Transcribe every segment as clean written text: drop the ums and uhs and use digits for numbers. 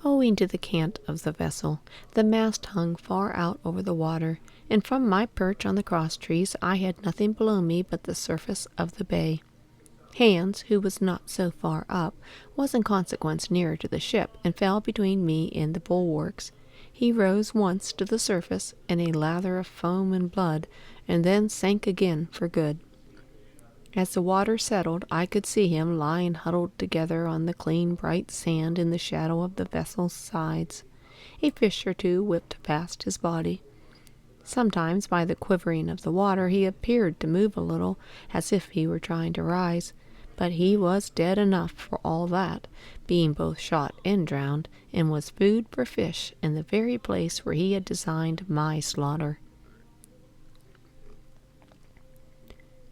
Owing to the cant of the vessel, the mast hung far out over the water, and from my perch on the cross-trees I had nothing below me but the surface of the bay. Hans, who was not so far up, was in consequence nearer to the ship, and fell between me and the bulwarks. He rose once to the surface in a lather of foam and blood, and then sank again for good. As the water settled, I could see him lying huddled together on the clean, bright sand in the shadow of the vessel's sides. A fish or two whipped past his body. Sometimes, by the quivering of the water, he appeared to move a little, as if he were trying to rise, but he was dead enough for all that, being both shot and drowned, and was food for fish in the very place where he had designed my slaughter.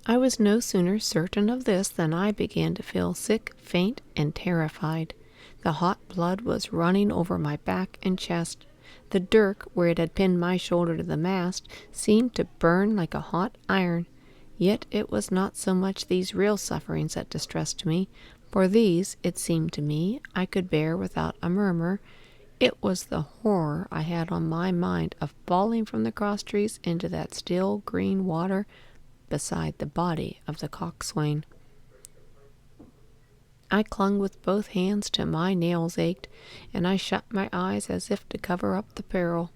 I was no sooner certain of this than I began to feel sick, faint, and terrified. The hot blood was running over my back and chest. The dirk, where it had pinned my shoulder to the mast, seemed to burn like a hot iron. Yet it was not so much these real sufferings that distressed me, for these, it seemed to me, I could bear without a murmur. It was the horror I had on my mind of falling from the cross-trees into that still green water beside the body of the coxswain. I clung with both hands till my nails ached, and I shut my eyes as if to cover up the peril.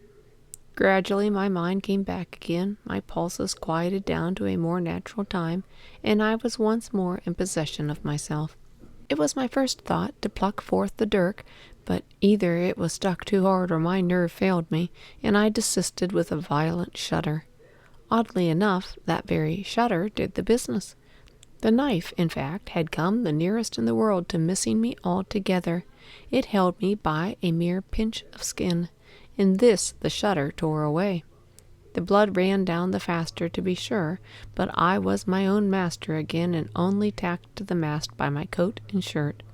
Gradually my mind came back again, my pulses quieted down to a more natural time, and I was once more in possession of myself. It was my first thought to pluck forth the dirk, but either it was stuck too hard or my nerve failed me, and I desisted with a violent shudder. Oddly enough, that very shudder did the business. The knife, in fact, had come the nearest in the world to missing me altogether. It held me by a mere pinch of skin, and this the shudder tore away. The blood ran down the faster, to be sure, but I was my own master again, and only tacked to the mast by my coat and shirt.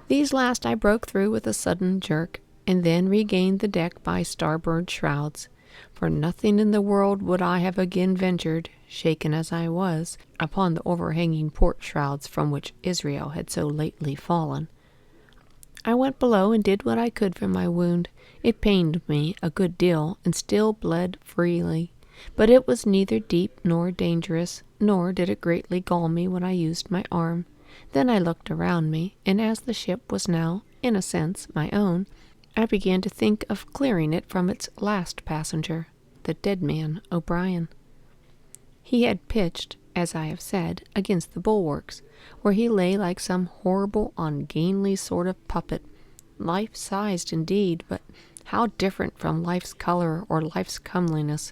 These last I broke through with a sudden jerk, and then regained the deck by starboard shrouds. For nothing in the world would I have again ventured, shaken as I was, upon the overhanging port shrouds from which Israel had so lately fallen. I went below and did what I could for my wound. It pained me a good deal, and still bled freely, but it was neither deep nor dangerous, nor did it greatly gall me when I used my arm. Then I looked around me, and as the ship was now, in a sense, my own, I began to think of clearing it from its last passenger, the dead man, O'Brien. He had pitched, as I have said, against the bulwarks, where he lay like some horrible, ungainly sort of puppet, life-sized indeed, but how different from life's color or life's comeliness.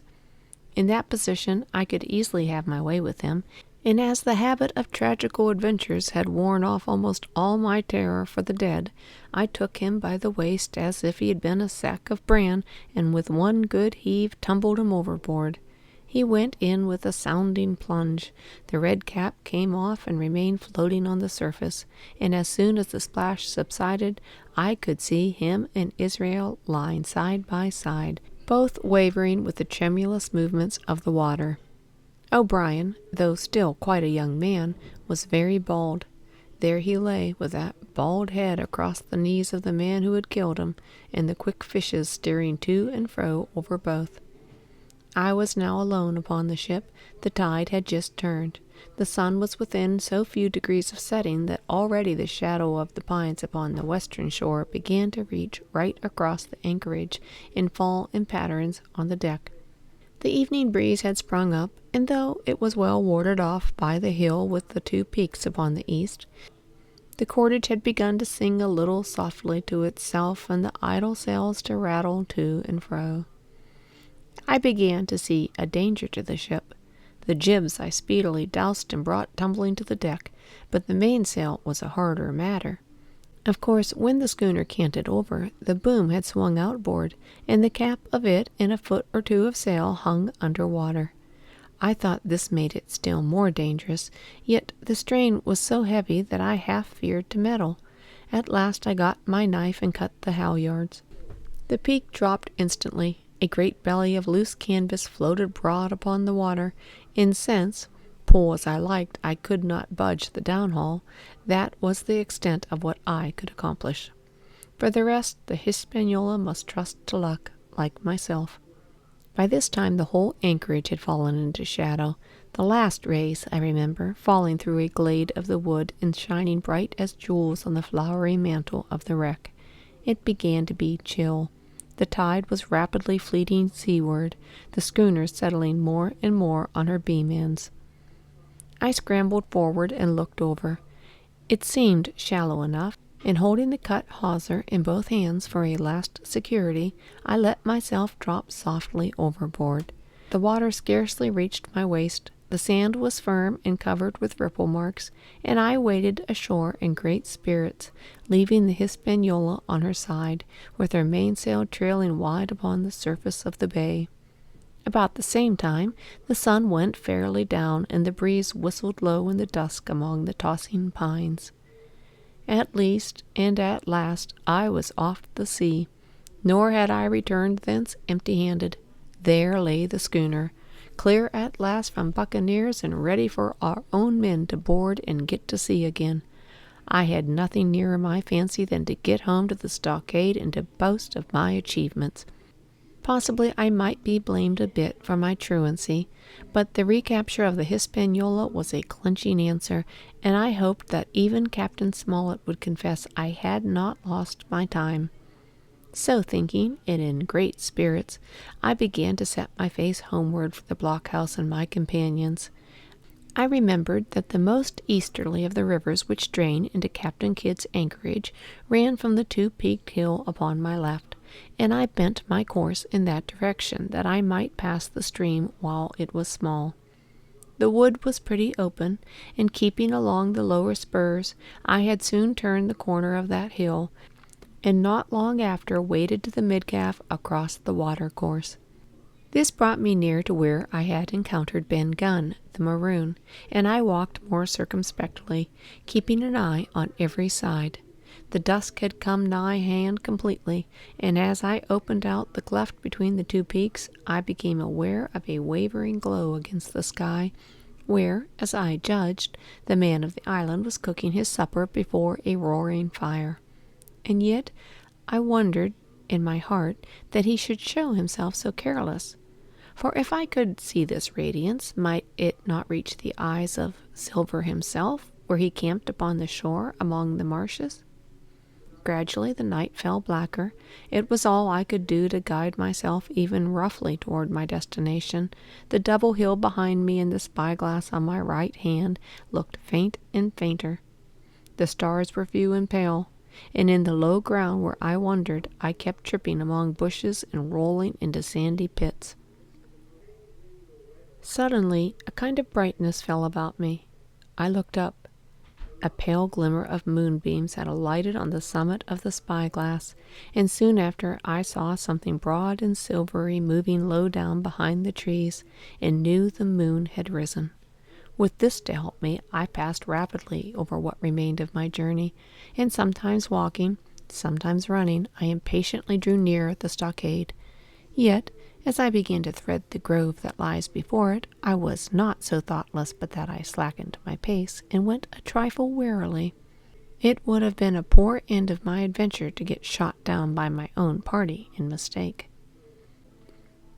In that position I could easily have my way with him, and as the habit of tragical adventures had worn off almost all my terror for the dead, I took him by the waist as if he had been a sack of bran, and with one good heave tumbled him overboard. He went in with a sounding plunge. The red cap came off and remained floating on the surface, and as soon as the splash subsided, I could see him and Israel lying side by side, both wavering with the tremulous movements of the water. O'Brien, though still quite a young man, was very bald. There he lay, with that bald head across the knees of the man who had killed him, and the quick fishes steering to and fro over both. I was now alone upon the ship. The tide had just turned. The sun was within so few degrees of setting that already the shadow of the pines upon the western shore began to reach right across the anchorage and fall in patterns on the deck. The evening breeze had sprung up, and though it was well warded off by the hill with the two peaks upon the east, the cordage had begun to sing a little softly to itself, and the idle sails to rattle to and fro. I began to see a danger to the ship. The jibs I speedily doused and brought tumbling to the deck, but the mainsail was a harder matter. Of course, when the schooner canted over, the boom had swung outboard, and the cap of it and a foot or two of sail hung under water. I thought this made it still more dangerous, yet the strain was so heavy that I half feared to meddle. At last I got my knife and cut the halyards. The peak dropped instantly. A great belly of loose canvas floated broad upon the water, and since, pull as I liked, I could not budge the downhaul, that was the extent of what I could accomplish. For the rest, the Hispaniola must trust to luck, like myself. By this time the whole anchorage had fallen into shadow, the last rays, I remember, falling through a glade of the wood and shining bright as jewels on the flowery mantle of the wreck. It began to be chill. The tide was rapidly fleeting seaward, the schooner settling more and more on her beam ends. I scrambled forward and looked over. It seemed shallow enough, and holding the cut hawser in both hands for a last security, I let myself drop softly overboard. The water scarcely reached my waist. The sand was firm and covered with ripple marks, and I waded ashore in great spirits, leaving the Hispaniola on her side, with her mainsail trailing wide upon the surface of the bay. About the same time, the sun went fairly down, and the breeze whistled low in the dusk among the tossing pines. At least, and at last, I was off the sea, nor had I returned thence empty-handed. There lay the schooner, clear at last from buccaneers and ready for our own men to board and get to sea again. I had nothing nearer my fancy than to get home to the stockade and to boast of my achievements. Possibly I might be blamed a bit for my truancy, but the recapture of the Hispaniola was a clinching answer, and I hoped that even Captain Smollett would confess I had not lost my time. So thinking, and in great spirits, I began to set my face homeward for the blockhouse and my companions. I remembered that the most easterly of the rivers which drain into Captain Kidd's anchorage ran from the two-peaked hill upon my left, and I bent my course in that direction that I might pass the stream while it was small. The wood was pretty open, and keeping along the lower spurs, I had soon turned the corner of that hill, and not long after waded to the midcalf across the watercourse. This brought me near to where I had encountered Ben Gunn, the maroon, and I walked more circumspectly, keeping an eye on every side. The dusk had come nigh hand completely, and as I opened out the cleft between the two peaks, I became aware of a wavering glow against the sky, where, as I judged, the man of the island was cooking his supper before a roaring fire. And yet I wondered in my heart that he should show himself so careless. For if I could see this radiance, might it not reach the eyes of Silver himself, where he camped upon the shore among the marshes? Gradually the night fell blacker. It was all I could do to guide myself even roughly toward my destination. The double hill behind me and the spyglass on my right hand looked faint and fainter. The stars were few and pale, and in the low ground where I wandered, I kept tripping among bushes and rolling into sandy pits. Suddenly, a kind of brightness fell about me. I looked up. A pale glimmer of moonbeams had alighted on the summit of the spyglass, and soon after I saw something broad and silvery moving low down behind the trees, and knew the moon had risen. With this to help me, I passed rapidly over what remained of my journey, and sometimes walking, sometimes running, I impatiently drew near the stockade. Yet, as I began to thread the grove that lies before it, I was not so thoughtless but that I slackened my pace and went a trifle warily. It would have been a poor end of my adventure to get shot down by my own party in mistake.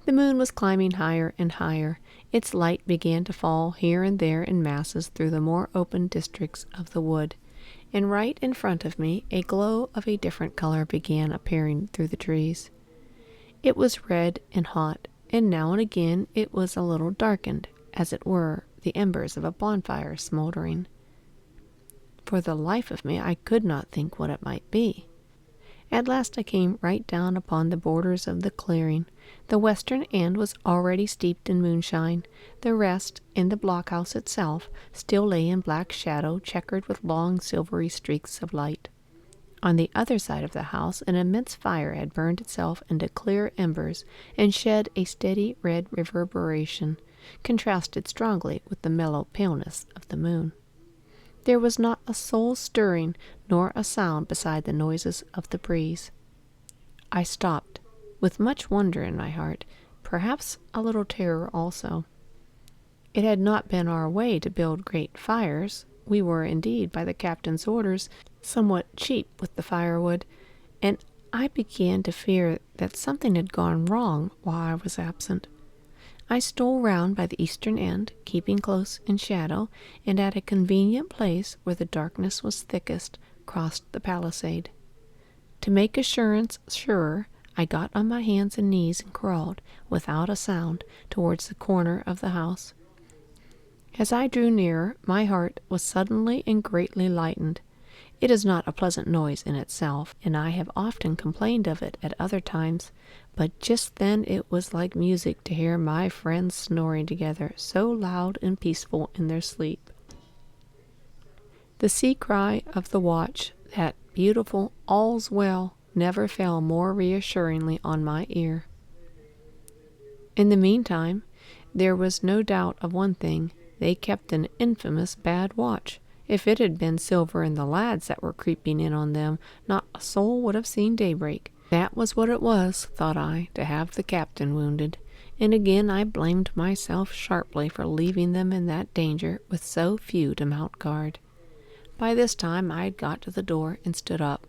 The moon was climbing higher and higher. Its light began to fall here and there in masses through the more open districts of the wood, and right in front of me a glow of a different color began appearing through the trees. It was red and hot, and now and again it was a little darkened, as it were the embers of a bonfire smoldering. For the life of me I could not think what it might be. At last I came right down upon the borders of the clearing. The western end was already steeped in moonshine. The rest, in the blockhouse itself, still lay in black shadow, checkered with long silvery streaks of light. On the other side of the house an immense fire had burned itself into clear embers and shed a steady red reverberation, contrasted strongly with the mellow paleness of the moon. There was not a soul stirring, nor a sound beside the noises of the breeze. I stopped, with much wonder in my heart, perhaps a little terror also. It had not been our way to build great fires. We were, indeed, by the captain's orders, somewhat cheap with the firewood, and I began to fear that something had gone wrong while I was absent. I stole round by the eastern end, keeping close in shadow, and at a convenient place where the darkness was thickest, crossed the palisade. To make assurance surer, I got on my hands and knees and crawled, without a sound, towards the corner of the house. As I drew nearer, my heart was suddenly and greatly lightened. It is not a pleasant noise in itself, and I have often complained of it at other times, but just then it was like music to hear my friends snoring together, so loud and peaceful in their sleep. The sea cry of the watch, that beautiful "All's well," never fell more reassuringly on my ear. In the meantime, there was no doubt of one thing: they kept an infamous bad watch. If it had been Silver and the lads that were creeping in on them, not a soul would have seen daybreak. That was what it was, thought I, to have the captain wounded, and again I blamed myself sharply for leaving them in that danger with so few to mount guard. By this time I had got to the door and stood up.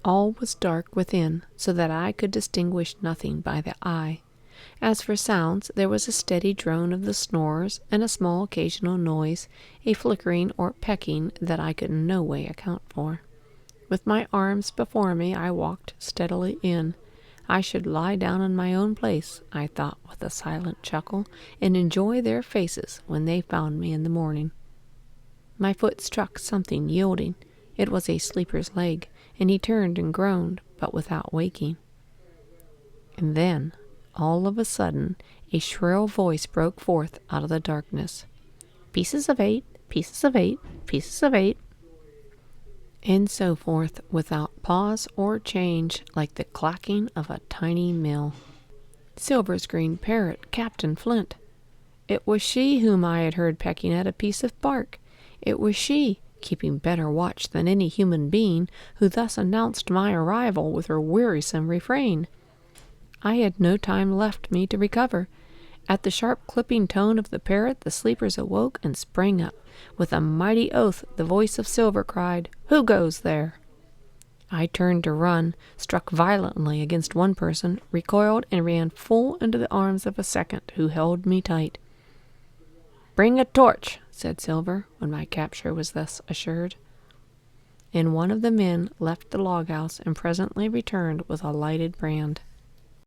All was dark within, so that I could distinguish nothing by the eye. As for sounds, there was a steady drone of the snorers, and a small occasional noise, a flickering or pecking that I could in no way account for. With my arms before me, I walked steadily in. I should lie down in my own place, I thought with a silent chuckle, and enjoy their faces when they found me in the morning. My foot struck something yielding. It was a sleeper's leg, and he turned and groaned, but without waking. And then, all of a sudden, a shrill voice broke forth out of the darkness. "Pieces of 8, pieces of 8, pieces of 8. And so forth, without pause or change, like the clacking of a tiny mill. Silver's green parrot, Captain Flint. It was she whom I had heard pecking at a piece of bark. It was she, keeping better watch than any human being, who thus announced my arrival with her wearisome refrain. I had no time left me to recover. At the sharp clipping tone of the parrot, the sleepers awoke and sprang up. With a mighty oath, the voice of Silver cried, "Who goes there?" I turned to run, struck violently against one person, recoiled, and ran full into the arms of a second, who held me tight. "Bring a torch," said Silver, when my capture was thus assured. And one of the men left the log-house and presently returned with a lighted brand.